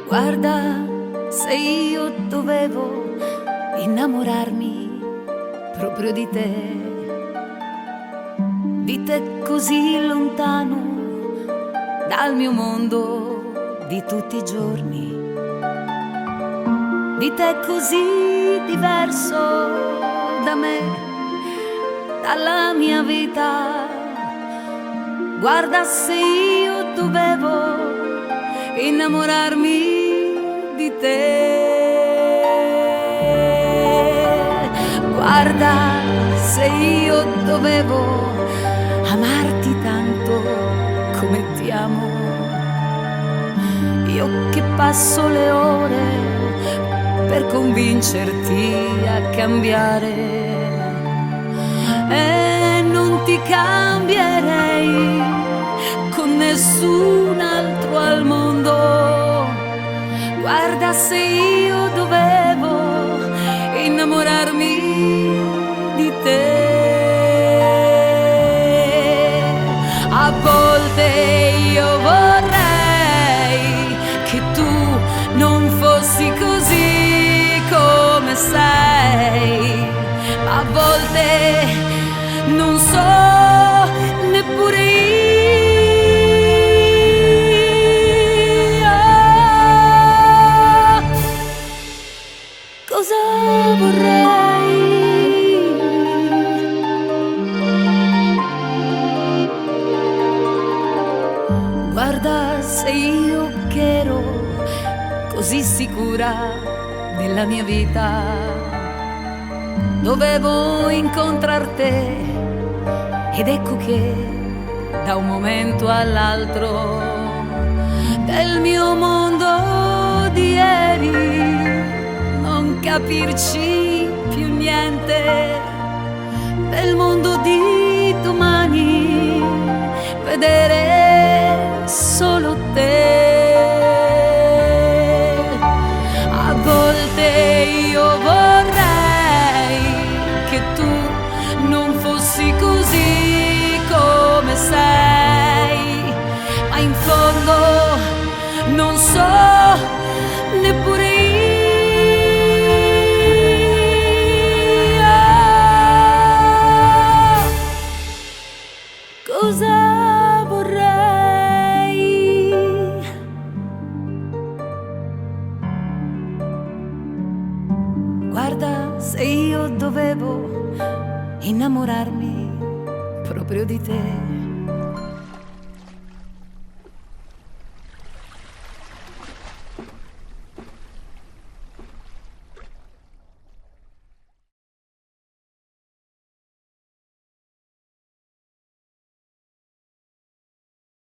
Guarda, se io dovevo innamorarmi proprio di te così lontano dal mio mondo di tutti i giorni, di te così diverso da me, dalla mia vita. Guarda, se io dovevo innamorarmi di te, guarda, se io dovevo amarti tanto come ti amo, io che passo le ore per convincerti a cambiare, e non ti cambierei con nessun altro al mondo. Guarda, se io dovevo innamorarmi di te, a volte io vorrei che tu non fossi così come sei, a volte non so neppure io cosa vorrei. Guarda, se io che ero così sicura della mia vita, dovevo incontrar te, ed ecco che da un momento all'altro del mio mondo di ieri non capirci più niente, del mondo di domani vedere solo te. A volte io vorrei che tu non fossi così come sei, ma in fondo non so neppure io cosa vorrei. Guarda, se io dovevo innamorarmi proprio di te,